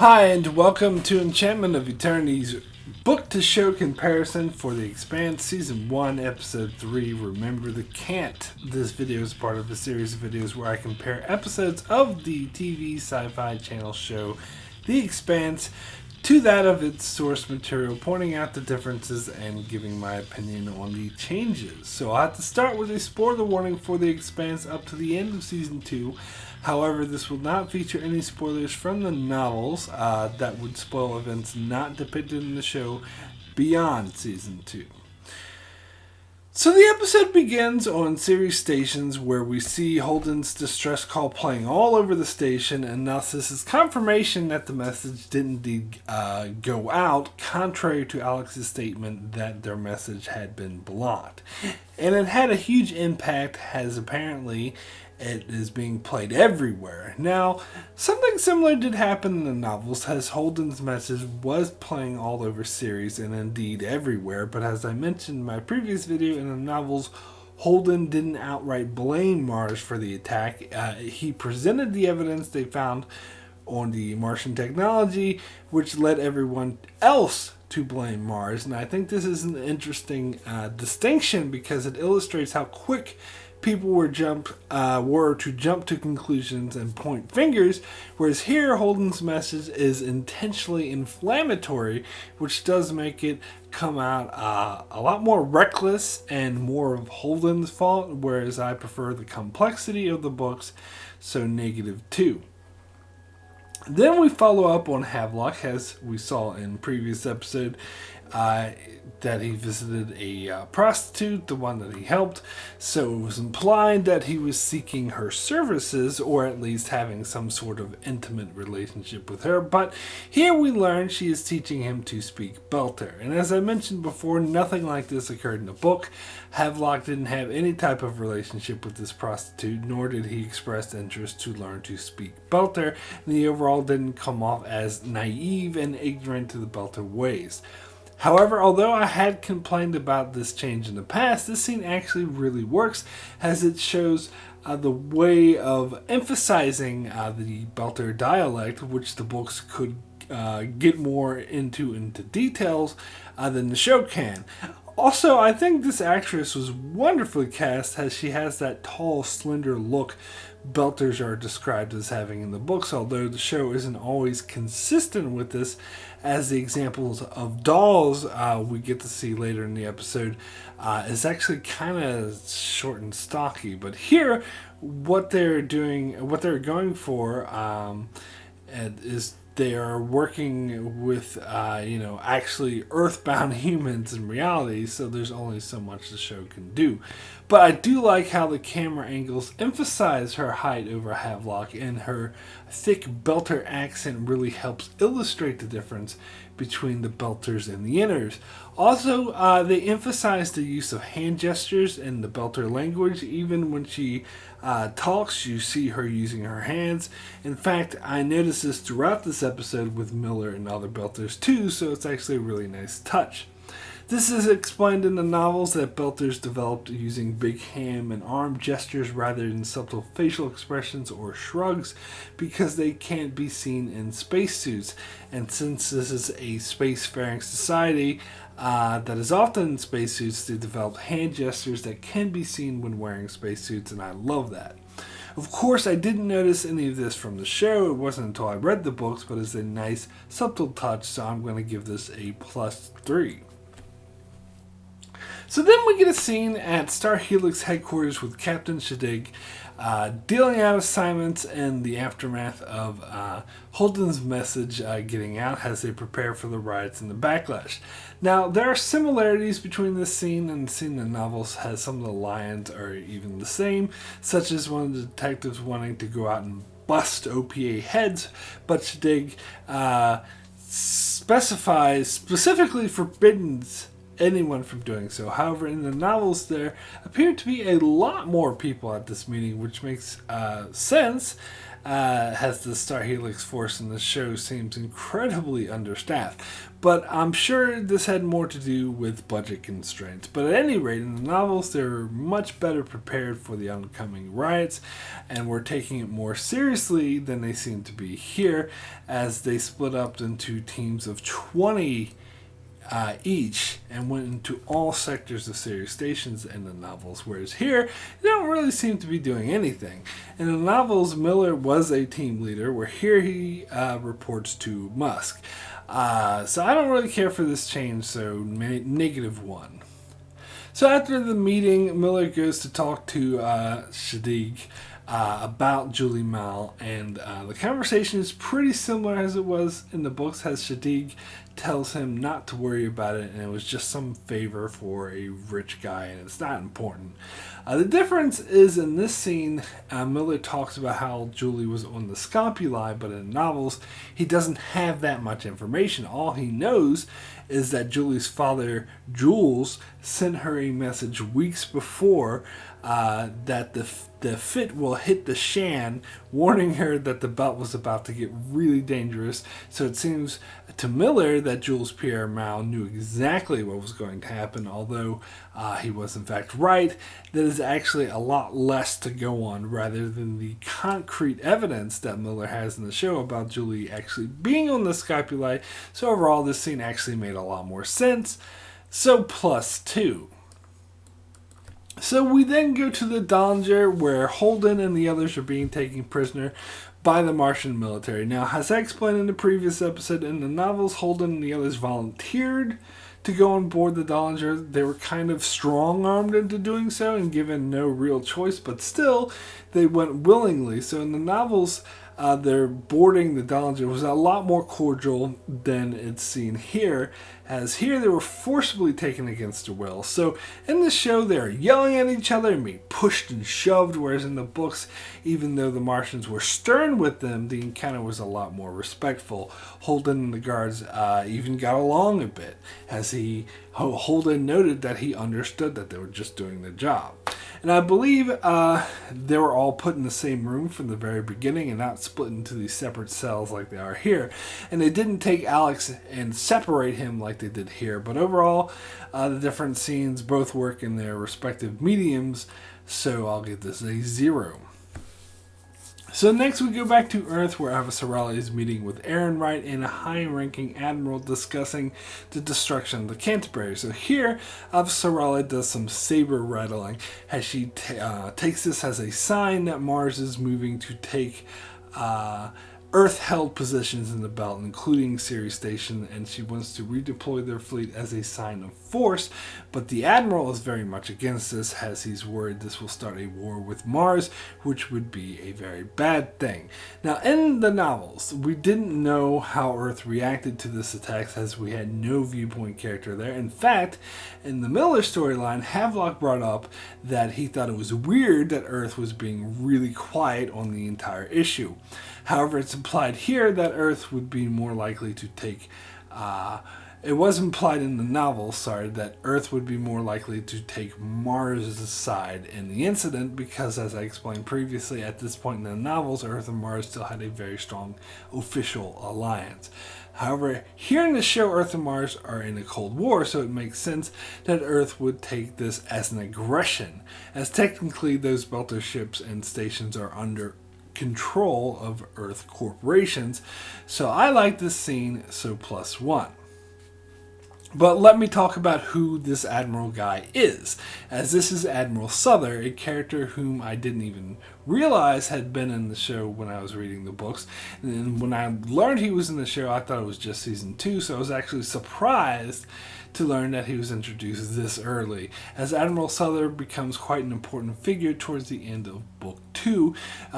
Hi, and welcome to Enchantment of Eternity's book-to-show comparison for the Expanse Season 1, Episode 3, Remember the Can't. This video is part of a series of videos where I compare episodes of the TV sci-fi channel show The Expanse to that of its source material, pointing out the differences and giving my opinion on the changes. So I'll have to start with a spoiler warning for The Expanse up to the end of Season 2. However, this will not feature any spoilers from the novels that would spoil events not depicted in the show beyond Season 2. So the episode begins on Ceres stations where we see Holden's distress call playing all over the station, and thus this is confirmation that the message did indeed go out, contrary to Alex's statement that their message had been blocked. And it had a huge impact, as apparently it is being played everywhere. Now, something similar did happen in the novels, as Holden's message was playing all over Ceres and indeed everywhere, but as I mentioned in my previous video, in the novels, Holden didn't outright blame Mars for the attack. He presented the evidence they found on the Martian technology, which led everyone else to blame Mars. And I think this is an interesting distinction because it illustrates how quick people were to jump to conclusions and point fingers, whereas here Holden's message is intentionally inflammatory, which does make it come out a lot more reckless and more of Holden's fault, whereas I prefer the complexity of the books, so -2. Then we follow up on Havelock, as we saw in previous episode, that he visited a prostitute, the one that he helped, so it was implied that he was seeking her services, or at least having some sort of intimate relationship with her, but here we learn she is teaching him to speak Belter, and as I mentioned before, nothing like this occurred in the book. Havelock didn't have any type of relationship with this prostitute, nor did he express interest to learn to speak Belter, and he overall didn't come off as naive and ignorant to the Belter ways. However, although I had complained about this change in the past, this scene actually really works, as it shows the way of emphasizing the Belter dialect, which the books could get more into details than the show can. Also, I think this actress was wonderfully cast, as she has that tall, slender look Belters are described as having in the books, although the show isn't always consistent with this, as the examples of dolls we get to see later in the episode is actually kind of short and stocky. But here, what they're going for is they are working with, actually earthbound humans in reality, so there's only so much the show can do. But I do like how the camera angles emphasize her height over Havelock, and her thick Belter accent really helps illustrate the difference between the Belters and the Inners. Also, they emphasize the use of hand gestures in the Belter language. Even when she talks, you see her using her hands. In fact, I noticed this throughout this episode with Miller and other Belters too, so it's actually a really nice touch. This is explained in the novels that Belters developed using big hand and arm gestures rather than subtle facial expressions or shrugs, because they can't be seen in spacesuits. And since this is a spacefaring society that is often in spacesuits, they develop hand gestures that can be seen when wearing spacesuits, and I love that. Of course, I didn't notice any of this from the show. It wasn't until I read the books, but it's a nice, subtle touch, so I'm going to give this a +3. So then we get a scene at Star Helix headquarters with Captain Shadig dealing out assignments in the aftermath of Holden's message getting out, as they prepare for the riots and the backlash. Now, there are similarities between this scene and the scene in the novels, as some of the lines are even the same, such as one of the detectives wanting to go out and bust OPA heads, but Shadig specifically forbids anyone from doing so. However, in the novels there appear to be a lot more people at this meeting, which makes sense, has the Star Helix force in the show seems incredibly understaffed. But I'm sure this had more to do with budget constraints. But at any rate, in the novels, they're much better prepared for the oncoming riots, and were taking it more seriously than they seem to be here, as they split up into teams of 20 each and went into all sectors of Sirius stations in the novels, whereas here they don't really seem to be doing anything. In the novels, Miller was a team leader, where here he reports to Musk. So I don't really care for this change, so -1. So after the meeting, Miller goes to talk to Shadig about Julie Mal, and the conversation is pretty similar as it was in the books, as Shadig tells him not to worry about it, and it was just some favor for a rich guy, and it's not important. The difference is in this scene, Miller talks about how Julie was on the Scopuli, but in novels, he doesn't have that much information. All he knows is that Julie's father, Jules, sent her a message weeks before that the fit will hit the Shan, warning her that the belt was about to get really dangerous. So it seems to Miller that Jules Pierre Mao knew exactly what was going to happen, although he was in fact right. That is actually a lot less to go on, rather than the concrete evidence that Miller has in the show about Julie actually being on the Scopuli. So overall, this scene actually made a lot more sense. So +2. So we then go to the Dollinger, where Holden and the others are being taken prisoner by the Martian military. Now, as I explained in the previous episode, in the novels, Holden and the others volunteered to go on board the Dollinger. They were kind of strong-armed into doing so and given no real choice, but still, they went willingly. So in the novels, their boarding the Dollinger was a lot more cordial than it's seen here, as here they were forcibly taken against their will. So in the show, they're yelling at each other and being pushed and shoved, whereas in the books, even though the Martians were stern with them, the encounter was a lot more respectful. Holden and the guards even got along a bit, as Holden noted that he understood that they were just doing their job. And I believe they were all put in the same room from the very beginning and not split into these separate cells like they are here. And they didn't take Alex and separate him like they did here. But overall, the different scenes both work in their respective mediums, so I'll give this a 0. So next we go back to Earth, where Avasarala is meeting with Aaron Wright and a high-ranking admiral discussing the destruction of the Canterbury. So here, Avasarala does some saber rattling as she takes this as a sign that Mars is moving to take Earth-held positions in the belt, including Ceres Station, and she wants to redeploy their fleet as a sign of force. But the Admiral is very much against this, as he's worried this will start a war with Mars, which would be a very bad thing. Now, in the novels, we didn't know how Earth reacted to this attack, as we had no viewpoint character there. In fact, in the Miller storyline, Havelock brought up that he thought it was weird that Earth was being really quiet on the entire issue. However, it's implied here that Earth would be more likely to take... it was implied in the novel, that Earth would be more likely to take Mars' side in the incident, because, as I explained previously, at this point in the novels, Earth and Mars still had a very strong official alliance. However, here in the show, Earth and Mars are in a Cold War, so it makes sense that Earth would take this as an aggression, as technically those Belter ships and stations are under control of Earth corporations. So I like this scene, so +1. But let me talk about who this Admiral guy is, as this is Admiral Souther, a character whom I didn't even realize had been in the show when I was reading the books. And when I learned he was in the show, I thought it was just season 2, so I was actually surprised to learn that he was introduced this early, as Admiral Souther becomes quite an important figure towards the end of Book 2,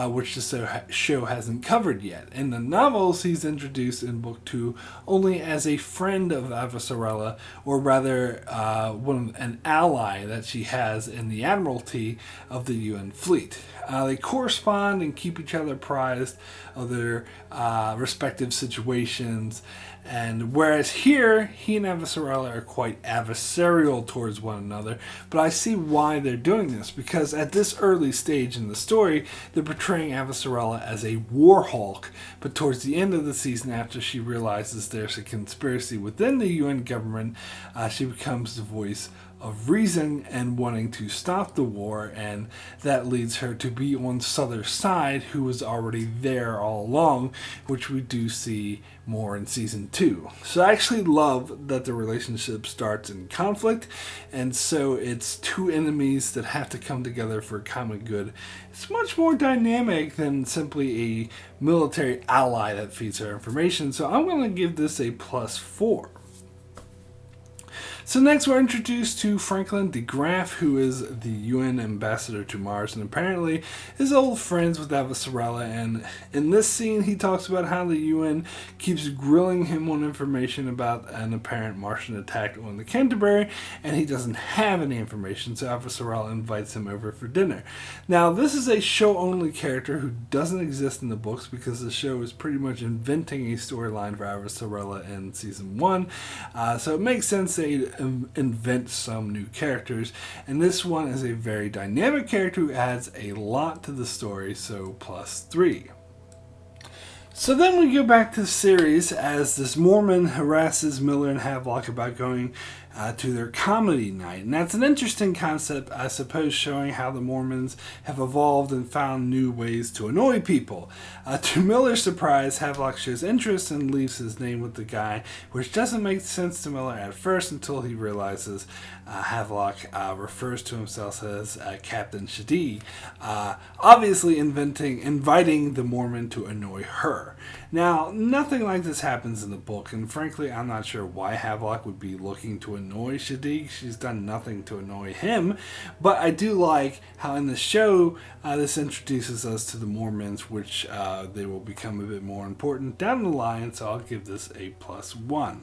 which the show hasn't covered yet. In the novels, he's introduced in Book 2 only as a friend of Avasarala, or rather an ally that she has in the Admiralty of the UN fleet. They correspond and keep each other apprised of their respective situations, And whereas here, he and Avasarala are quite adversarial towards one another, but I see why they're doing this, because at this early stage in the story, they're portraying Avasarala as a war hawk, but towards the end of the season, after she realizes there's a conspiracy within the UN government, she becomes the voice of reason and wanting to stop the war, and that leads her to be on Souther's side, who was already there all along, which we do see more in season 2. So I actually love that the relationship starts in conflict, and so it's two enemies that have to come together for common good. It's much more dynamic than simply a military ally that feeds her information, so I'm going to give this a +4. So next we're introduced to Franklin de Graaf, who is the UN ambassador to Mars and apparently is old friends with Avasarala, and in this scene he talks about how the UN keeps grilling him on information about an apparent Martian attack on the Canterbury, and he doesn't have any information, so Avasarala invites him over for dinner. Now this is a show-only character who doesn't exist in the books because the show is pretty much inventing a storyline for Avasarala in season 1, so it makes sense they invent some new characters, and this one is a very dynamic character who adds a lot to the story, so +3. So then we go back to the series as this Mormon harasses Miller and Havelock about going to their comedy night. And that's an interesting concept, I suppose, showing how the Mormons have evolved and found new ways to annoy people. To Miller's surprise, Havelock shows interest and leaves his name with the guy, which doesn't make sense to Miller at first until he realizes Havelock refers to himself as Captain Shadi, obviously inviting the Mormon to annoy her. Now, nothing like this happens in the book, and frankly, I'm not sure why Havelock would be looking to annoy Shadi. She's done nothing to annoy him, but I do like how in the show, this introduces us to the Mormons, which they will become a bit more important down the line, so I'll give this a +1.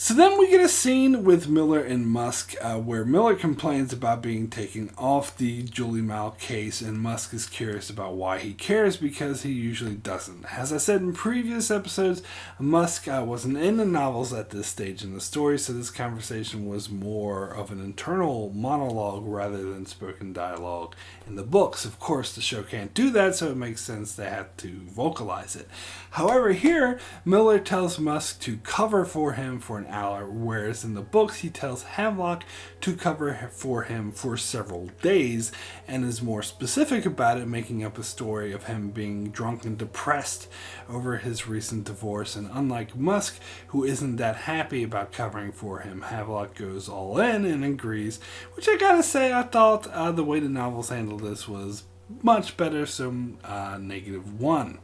So then we get a scene with Miller and Musk where Miller complains about being taken off the Julie Mao case, and Musk is curious about why he cares because he usually doesn't. As I said in previous episodes, Musk wasn't in the novels at this stage in the story, so this conversation was more of an internal monologue rather than spoken dialogue in the books. Of course, the show can't do that, so it makes sense they have to vocalize it. However, here, Miller tells Musk to cover for him for an hour, whereas in the books he tells Havelock to cover for him for several days, and is more specific about it, making up a story of him being drunk and depressed over his recent divorce. And unlike Musk, who isn't that happy about covering for him, Havelock goes all in and agrees, which I gotta say, I thought the way the novels handled this was much better, so -1.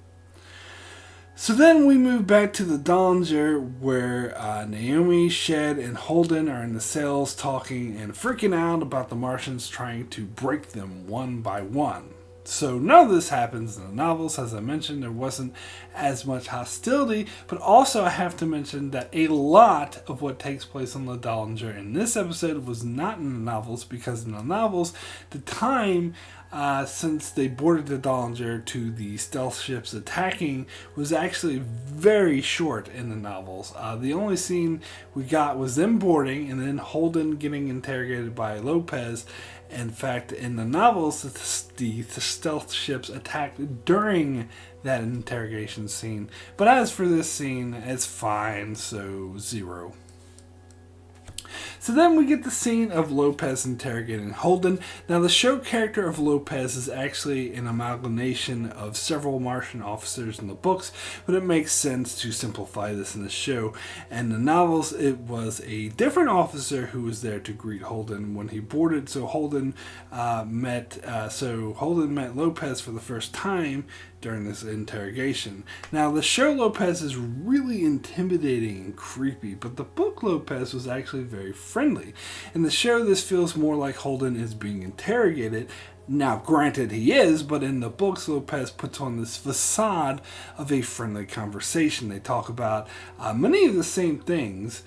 So then we move back to the Dollinger, where Naomi, Shed, and Holden are in the cells talking and freaking out about the Martians trying to break them one by one. So none of this happens in the novels. As I mentioned, there wasn't as much hostility, but also I have to mention that a lot of what takes place on the Dollinger in this episode was not in the novels, because in the novels, the time since they boarded the Dollinger to the stealth ships attacking was actually very short in the novels. The only scene we got was them boarding and then Holden getting interrogated by Lopez. In fact, in the novels, the stealth ships attacked during that interrogation scene. But as for this scene, it's fine, so 0. So then we get the scene of Lopez interrogating Holden. Now, the show character of Lopez is actually an amalgamation of several Martian officers in the books, but it makes sense to simplify this in the show. And the novels, it was a different officer who was there to greet Holden when he boarded. So Holden met Lopez for the first time during this interrogation. Now, the show Lopez is really intimidating and creepy, but the book Lopez was actually very friendly. In the show, this feels more like Holden is being interrogated. Now, granted, he is, but in the books, Lopez puts on this facade of a friendly conversation. They talk about many of the same things,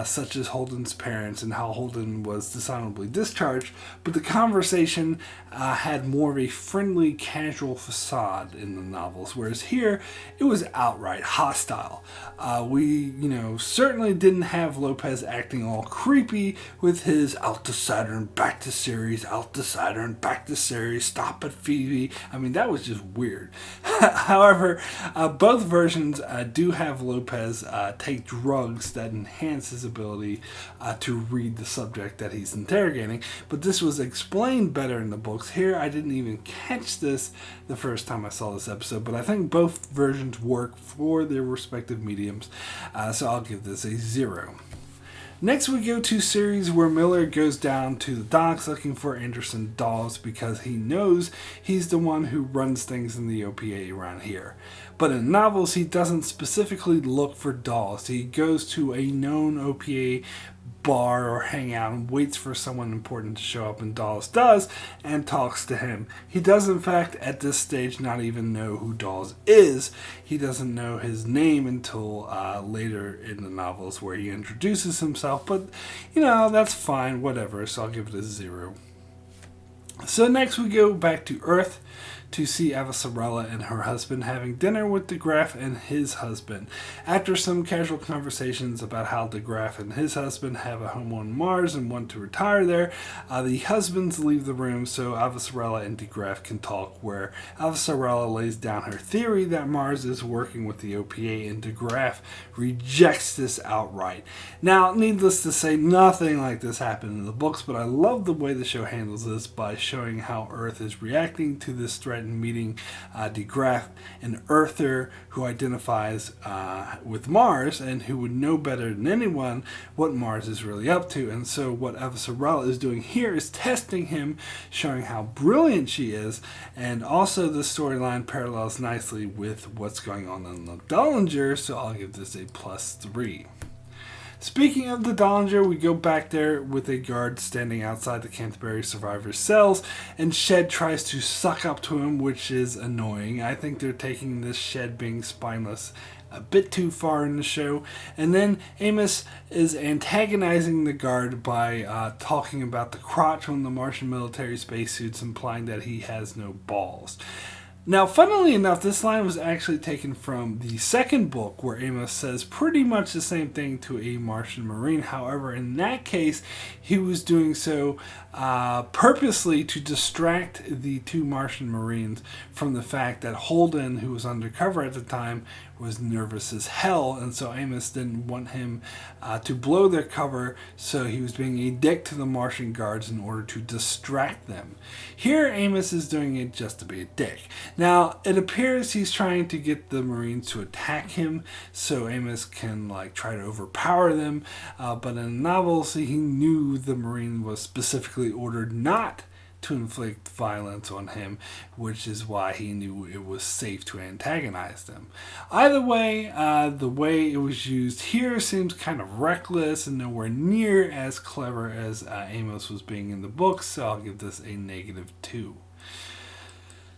such as Holden's parents and how Holden was dishonorably discharged, but the conversation had more of a friendly, casual facade in the novels, whereas here it was outright hostile. We, certainly didn't have Lopez acting all creepy with his out to Saturn, back to Ceres, out to Saturn, back to Ceres, stop at Phoebe. I mean, that was just weird. However, both versions do have Lopez take drugs that enhance his ability to read the subject that he's interrogating, but this was explained better in the books. Here, I didn't even catch this the first time I saw this episode, but I think both versions work for their respective mediums, so I'll give this a 0. Next, we go to series where Miller goes down to the docks looking for Anderson Dawes because he knows he's the one who runs things in the OPA around here. But in novels, he doesn't specifically look for Dawes. He goes to a known OPA bar or hangout and waits for someone important to show up, and Dawes does and talks to him. He does, in fact, at this stage not even know who Dawes is. He doesn't know his name until later in the novels where he introduces himself, but that's fine, whatever, so I'll give it a 0. So next we go back to Earth to see Avasarala and her husband having dinner with DeGraff and his husband. After some casual conversations about how DeGraff and his husband have a home on Mars and want to retire there, the husbands leave the room so Avasarala and DeGraff can talk, where Avasarala lays down her theory that Mars is working with the OPA, and DeGraff rejects this outright. Now, needless to say, nothing like this happened in the books, but I love the way the show handles this by showing how Earth is reacting to this threat and meeting DeGraff, an Earther who identifies with Mars and who would know better than anyone what Mars is really up to. And so what Avasarala is doing here is testing him, showing how brilliant she is, and also the storyline parallels nicely with what's going on in the Dollinger, so I'll give this a +3. Speaking of the Dollinger, we go back there with a guard standing outside the Canterbury survivors' cells, and Shed tries to suck up to him, which is annoying. I think they're taking this Shed being spineless a bit too far in the show. And then Amos is antagonizing the guard by talking about the crotch on the Martian military spacesuits, implying that he has no balls. Now, funnily enough, this line was actually taken from the second book, where Amos says pretty much the same thing to a Martian Marine. However, in that case, he was doing so purposely to distract the two Martian Marines from the fact that Holden, who was undercover at the time, was nervous as hell, and so Amos didn't want him to blow their cover, so he was being a dick to the Martian guards in order to distract them. Here, Amos is doing it just to be a dick. Now, it appears he's trying to get the Marines to attack him, so Amos can try to overpower them, but in the novels, he knew the Marine was specifically ordered not to inflict violence on him, which is why he knew it was safe to antagonize them. Either way, the way it was used here seems kind of reckless and nowhere near as clever as Amos was being in the books, so I'll give this a -2.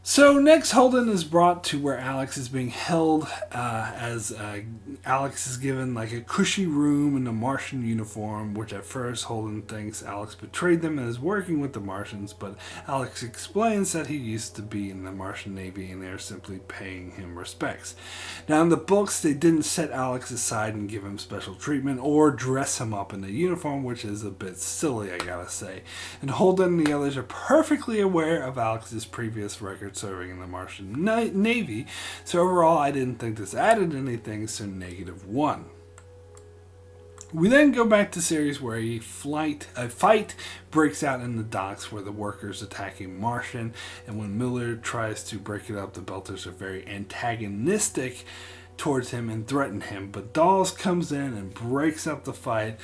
So next, Holden is brought to where Alex is being held, as Alex is given a cushy room in a Martian uniform, which at first Holden thinks Alex betrayed them and is working with the Martians, but Alex explains that he used to be in the Martian Navy and they're simply paying him respects. Now in the books, they didn't set Alex aside and give him special treatment or dress him up in a uniform, which is a bit silly, I gotta say. And Holden and the others are perfectly aware of Alex's previous record serving in the Martian Navy, so overall I didn't think this added anything, so -1. We then go back to series where a fight breaks out in the docks where the workers attack a Martian, and when Miller tries to break it up, the Belters are very antagonistic towards him and threaten him, but Dawes comes in and breaks up the fight.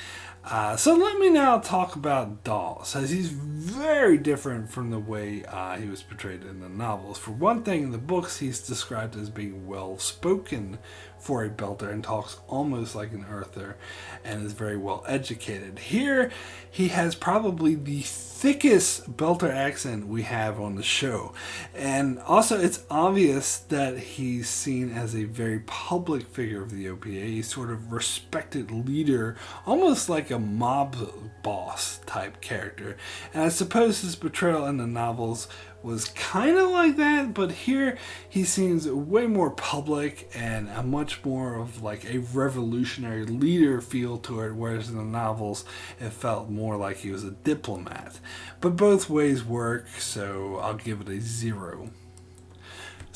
So let me now talk about Dawes, as he's very different from the way he was portrayed in the novels. For one thing, in the books, he's described as being well-spoken for a Belter and talks almost like an Earther and is very well educated. Here, he has probably the thickest Belter accent we have on the show. And also, it's obvious that he's seen as a very public figure of the OPA, a sort of respected leader, almost like a mob boss type character. And I suppose his portrayal in the novels was kind of like that, but here he seems way more public and a much more of like a revolutionary leader feel to it, whereas in the novels it felt more like he was a diplomat. But both ways work, so I'll give it a 0.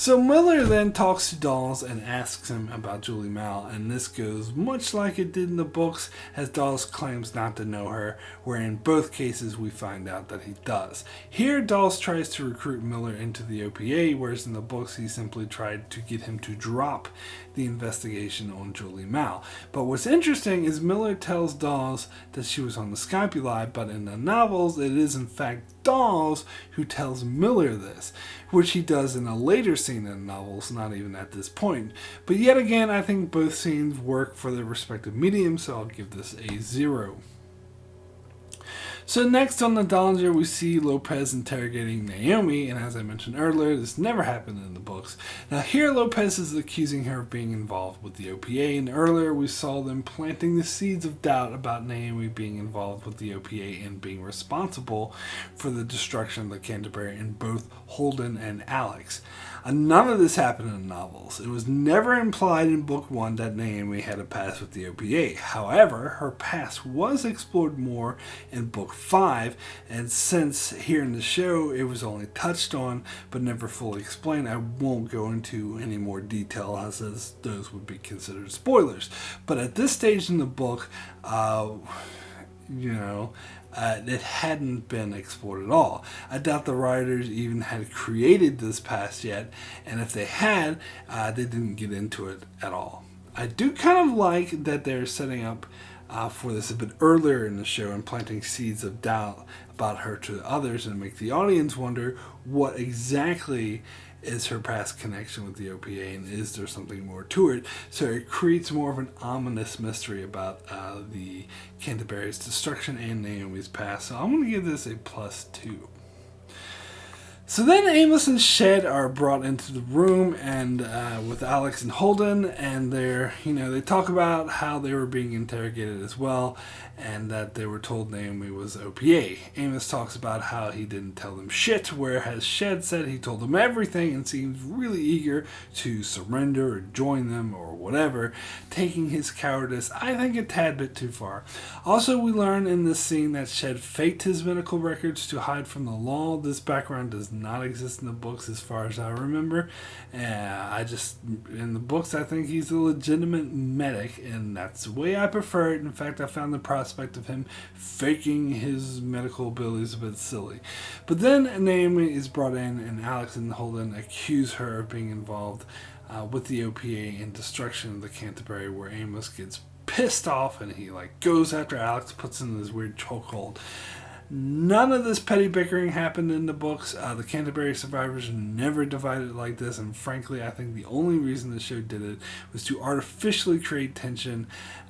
So Miller then talks to Dawes and asks him about Julie Mal, and this goes much like it did in the books, as Dawes claims not to know her, where in both cases we find out that he does. Here, Dawes tries to recruit Miller into the OPA, whereas in the books he simply tried to get him to drop the investigation on Julie Mal. But what's interesting is Miller tells Dawes that she was on the Scapuli, but in the novels it is in fact Dawes who tells Miller this, which he does in a later scene in the novels, not even at this point. But yet again, I think both scenes work for their respective mediums, so I'll give this a 0. So next on the Dollinger, we see Lopez interrogating Naomi, and as I mentioned earlier, this never happened in the books. Now here, Lopez is accusing her of being involved with the OPA, and earlier we saw them planting the seeds of doubt about Naomi being involved with the OPA and being responsible for the destruction of the Canterbury in both Holden and Alex. None of this happened in the novels. It was never implied in Book 1 that Naomi had a past with the OPA. However, her past was explored more in Book 5, and since here in the show it was only touched on but never fully explained, I won't go into any more detail as those would be considered spoilers. But at this stage in the book, it hadn't been explored at all. I doubt the writers even had created this past yet, and if they had, they didn't get into it at all. I do kind of like that they're setting up for this a bit earlier in the show and planting seeds of doubt about her to others and make the audience wonder what exactly is her past connection with the OPA, and is there something more to it? So it creates more of an ominous mystery about the Canterbury's destruction and Naomi's past. So I'm going to give this a +2. So then Amos and Shed are brought into the room and with Alex and Holden, and they talk about how they were being interrogated as well, and that they were told Naomi was OPA. Amos talks about how he didn't tell them shit, whereas Shed said he told them everything and seems really eager to surrender or join them or whatever, taking his cowardice, I think, a tad bit too far. Also, we learn in this scene that Shed faked his medical records to hide from the law. This background does not exist in the books as far as I remember. In the books, I think he's a legitimate medic, and that's the way I prefer it. In fact, I found the prospect of him faking his medical abilities a bit silly. But then Naomi is brought in, and Alex and Holden accuse her of being involved with the OPA and destruction of the Canterbury, where Amos gets pissed off and he goes after Alex, puts him in this weird chokehold. None of this petty bickering happened in the books. The Canterbury survivors never divided like this, and frankly, I think the only reason the show did it was to artificially create tension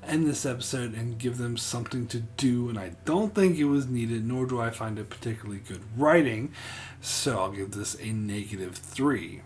in this episode and give them something to do, and I don't think it was needed, nor do I find it particularly good writing, so I'll give this a -3.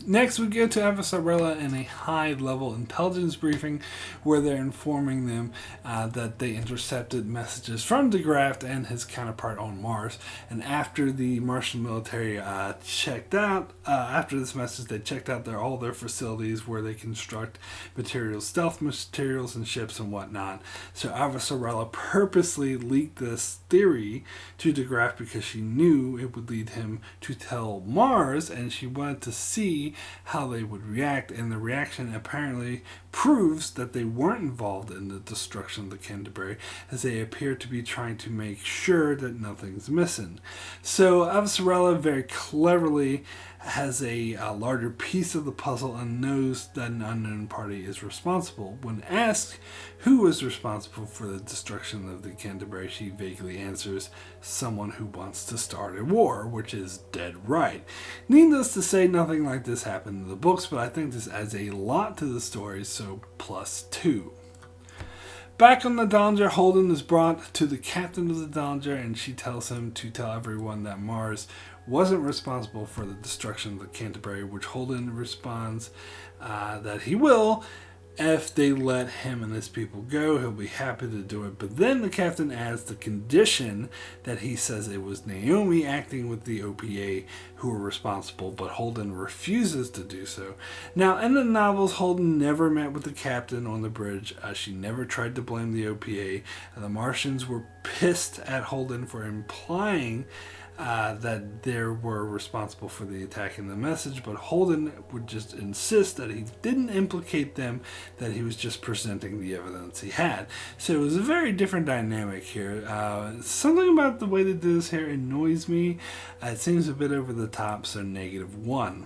Next, we go to Avasarala in a high-level intelligence briefing where they're informing them that they intercepted messages from de Graaf and his counterpart on Mars. And after the Martian military checked out, after this message, they checked out all their facilities where they construct materials, stealth materials and ships and whatnot. So Avasarala purposely leaked this theory to de Graaf because she knew it would lead him to tell Mars, and she wanted to see how they would react, and the reaction apparently proves that they weren't involved in the destruction of the Canterbury, as they appear to be trying to make sure that nothing's missing. So Avasarala very cleverly has a larger piece of the puzzle and knows that an unknown party is responsible. When asked who was responsible for the destruction of the Canterbury, she vaguely answers, someone who wants to start a war, which is dead right. Needless to say, nothing like this happened in the books, but I think this adds a lot to the story, so +2. Back on the Dallinger, Holden is brought to the captain of the Dallinger, and she tells him to tell everyone that Mars wasn't responsible for the destruction of the Canterbury, which Holden responds that he will. If they let him and his people go, he'll be happy to do it. But then the captain adds the condition that he says it was Naomi acting with the OPA who were responsible, but Holden refuses to do so. Now, in the novels, Holden never met with the captain on the bridge. She never tried to blame the OPA. The Martians were pissed at Holden for implying that they were responsible for the attack in the message, but Holden would just insist that he didn't implicate them, that he was just presenting the evidence he had. So it was a very different dynamic here. Something about the way they did this here annoys me. It seems a bit over the top, so -1.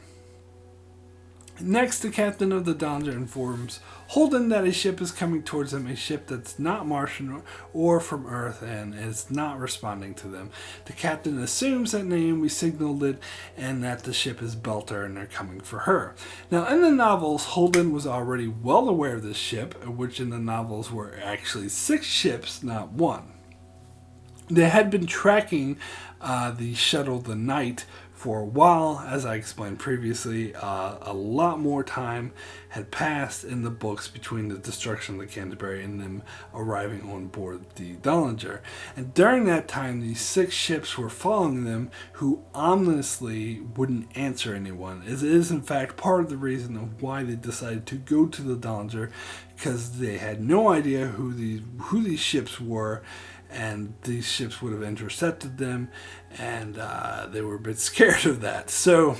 Next, the captain of the Dallinger informs Holden that a ship is coming towards him, a ship that's not Martian or from Earth, and is not responding to them. The captain assumes that Naomi signaled it and that the ship is Belter and they're coming for her. Now, in the novels, Holden was already well aware of this ship, which in the novels were actually 6 ships, not 1. They had been tracking the shuttle The Knight for a while. As I explained previously, a lot more time had passed in the books between the destruction of the Canterbury and them arriving on board the Dallinger. And during that time, these 6 ships were following them, who ominously wouldn't answer anyone. It is in fact part of the reason of why they decided to go to the Dallinger, because they had no idea who these ships were, and these ships would have intercepted them, and they were a bit scared of that. So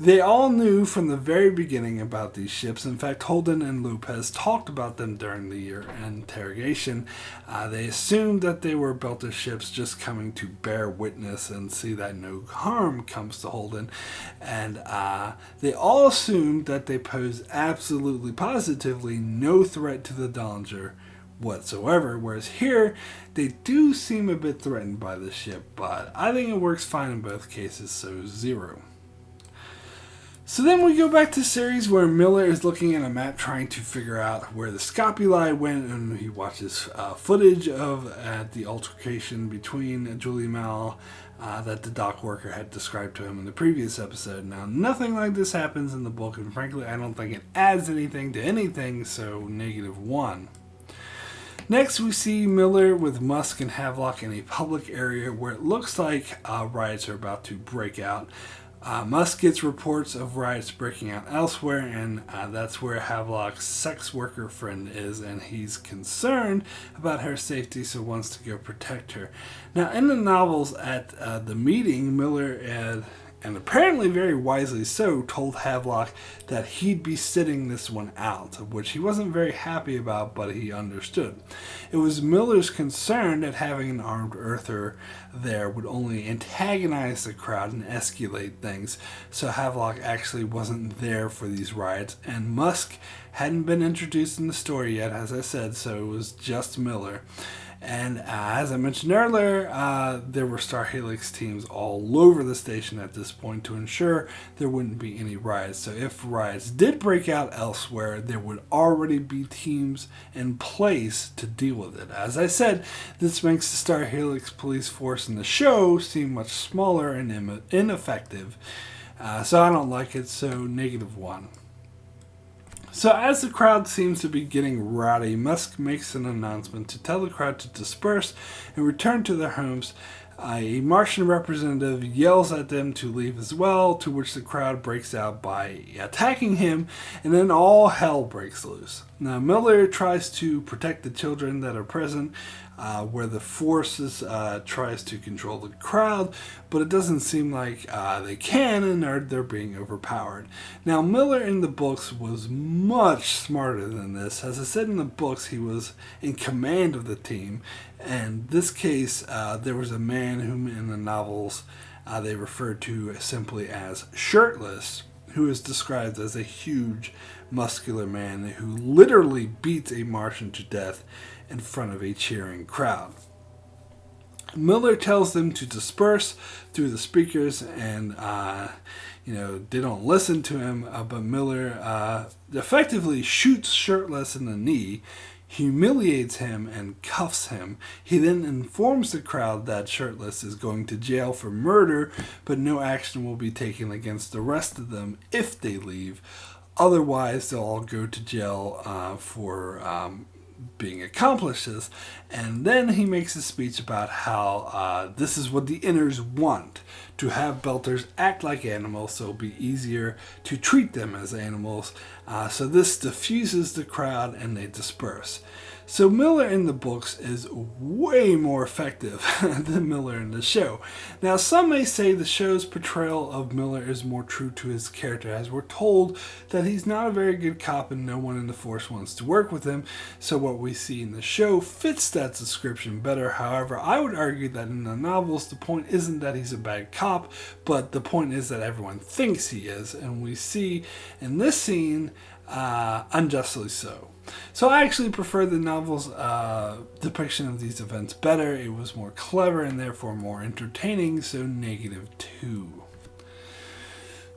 they all knew from the very beginning about these ships. In fact, Holden and Lopez talked about them during the interrogation. They assumed that they were Belter ships just coming to bear witness and see that no harm comes to Holden. And they all assumed that they pose absolutely positively no threat to the Dallinger whatsoever, whereas here they do seem a bit threatened by the ship, but I think it works fine in both cases, so 0. So then we go back to series where Miller is looking at a map trying to figure out where the Scopuli went, and he watches footage of the altercation between Julie Mal that the dock worker had described to him in the previous episode. Now, nothing like this happens in the book, and frankly I don't think it adds anything to anything, so -1. Next, we see Miller with Musk and Havelock in a public area where it looks like riots are about to break out. Musk gets reports of riots breaking out elsewhere, and that's where Havelock's sex worker friend is, and he's concerned about her safety, so wants to go protect her. Now, in the novels, at the meeting, Miller and apparently very wisely so, told Havelock that he'd be sitting this one out, which he wasn't very happy about, but he understood. It was Miller's concern that having an armed Earther there would only antagonize the crowd and escalate things, so Havelock actually wasn't there for these riots, and Musk hadn't been introduced in the story yet, as I said, so it was just Miller. And as I mentioned earlier, there were Star Helix teams all over the station at this point to ensure there wouldn't be any riots. So if riots did break out elsewhere, there would already be teams in place to deal with it. As I said, this makes the Star Helix police force in the show seem much smaller and ineffective. So I don't like it, so -1. So as the crowd seems to be getting rowdy, Musk makes an announcement to tell the crowd to disperse and return to their homes. A Martian representative yells at them to leave as well, to which the crowd breaks out by attacking him, and then all hell breaks loose. Now, Miller tries to protect the children that are present, where the forces tries to control the crowd, but it doesn't seem like they can, and they're being overpowered. Now, Miller in the books was much smarter than this. As I said in the books, he was in command of the team, and this case, there was a man whom in the novels they referred to simply as Shirtless, who is described as a huge, muscular man who literally beats a Martian to death in front of a cheering crowd. Miller tells them to disperse through the speakers, and they don't listen to him, but Miller effectively shoots Shirtless in the knee, humiliates him, and cuffs him. He then informs the crowd that Shirtless is going to jail for murder, but no action will be taken against the rest of them if they leave. Otherwise, they'll all go to jail for being accomplices. And then he makes a speech about how this is what the inners want, to have belters act like animals so it'll be easier to treat them as animals. So this diffuses the crowd and they disperse. So Miller in the books is way more effective than Miller in the show. Now, some may say the show's portrayal of Miller is more true to his character, as we're told that he's not a very good cop and no one in the force wants to work with him. So what we see in the show fits that description better. However, I would argue that in the novels, the point isn't that he's a bad cop, but the point is that everyone thinks he is. And we see in this scene, unjustly so. So I actually prefer the novel's depiction of these events better. It was more clever and therefore more entertaining, so -2.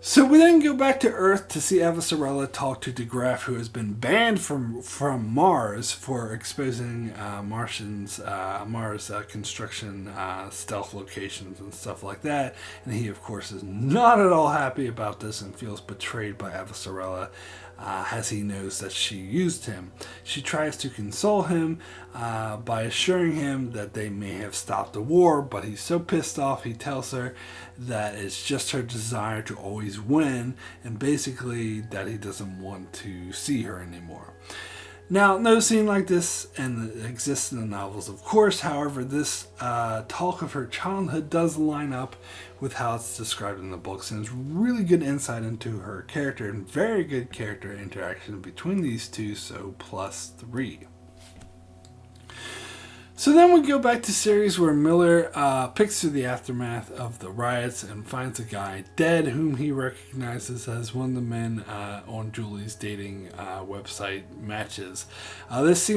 So we then go back to Earth to see Avasarala talk to DeGraff, who has been banned from Mars for exposing Mars construction stealth locations and stuff like that. And he, of course, is not at all happy about this and feels betrayed by Avasarala, as he knows that she used him. She tries to console him by assuring him that they may have stopped the war, but he's so pissed off he tells her that it's just her desire to always win, and basically that he doesn't want to see her anymore. Now, no scene like this exists in the novels, of course. However, this talk of her childhood does line up with how it's described in the books, and it's really good insight into her character and very good character interaction between these two, so +3. So then we go back to series where Miller picks through the aftermath of the riots and finds a guy dead whom he recognizes as one of the men on Julie's dating website Matches. This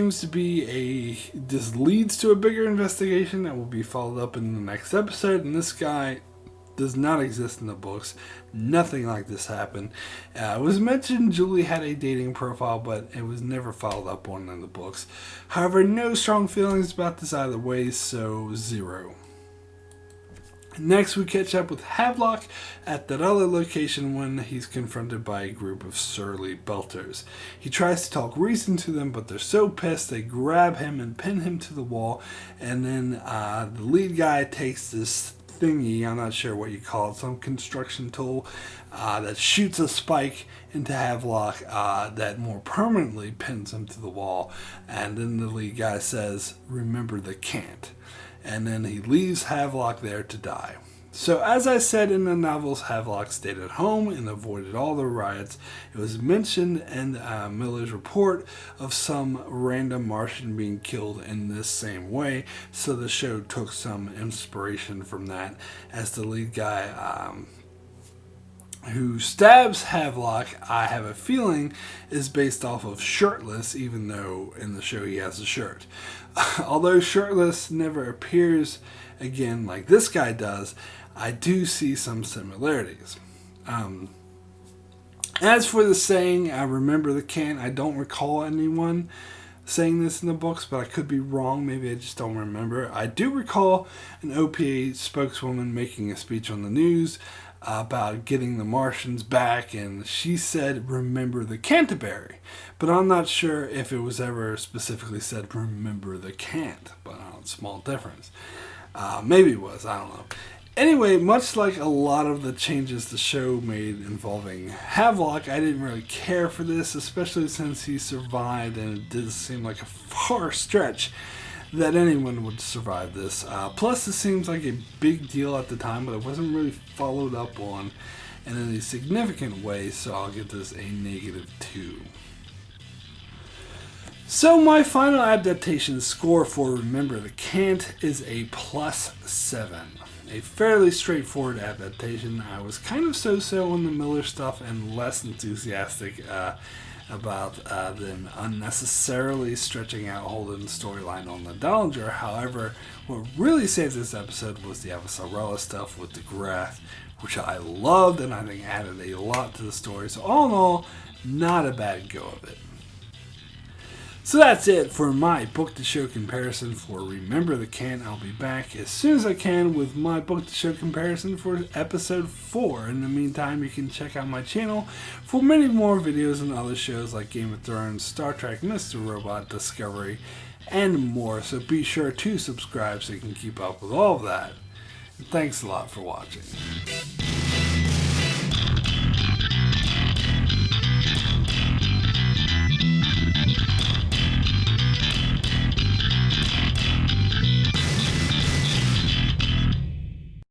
leads to a bigger investigation that will be followed up in the next episode, and this guy does not exist in the books. Nothing like this happened. It was mentioned Julie had a dating profile, but it was never followed up on in the books. However, no strong feelings about this either way, so 0. Next, we catch up with Havelock at that other location when he's confronted by a group of surly belters. He tries to talk reason to them, but they're so pissed they grab him and pin him to the wall, and then the lead guy takes this thingy, I'm not sure what you call it, some construction tool that shoots a spike into Havelock that more permanently pins him to the wall. And then the lead guy says, "Remember the can't." And then he leaves Havelock there to die. So as I said in the novels, Havelock stayed at home and avoided all the riots. It was mentioned in Miller's report of some random Martian being killed in this same way, so the show took some inspiration from that, as the lead guy who stabs Havelock, I have a feeling, is based off of Shirtless, even though in the show he has a shirt. Although Shirtless never appears again like this guy does, I do see some similarities. As for the saying, I remember the can, I don't recall anyone saying this in the books, but I could be wrong. Maybe I just don't remember. I do recall an OPA spokeswoman making a speech on the news about getting the Martians back, and she said, "Remember the Canterbury." But I'm not sure if it was ever specifically said, "Remember the Cant," but small difference. Maybe it was, I don't know. Anyway, much like a lot of the changes the show made involving Havelock, I didn't really care for this, especially since he survived, and it did seem like a far stretch that anyone would survive this. Plus, it seems like a big deal at the time, but it wasn't really followed up on in any significant way, so I'll give this a -2. So my final adaptation score for Remember the Can't is a +7. A fairly straightforward adaptation. I was kind of so-so on the Miller stuff and less enthusiastic about them unnecessarily stretching out Holden's storyline on the Dollinger. However, what really saved this episode was the Avasarala stuff with DeGrath, which I loved and I think added a lot to the story. So all in all, not a bad go of it. So that's it for my book-to-show comparison for Remember the Can't. I'll be back as soon as I can with my book-to-show comparison for episode 4. In the meantime, you can check out my channel for many more videos and other shows like Game of Thrones, Star Trek, Mr. Robot, Discovery, and more. So be sure to subscribe so you can keep up with all of that. And thanks a lot for watching.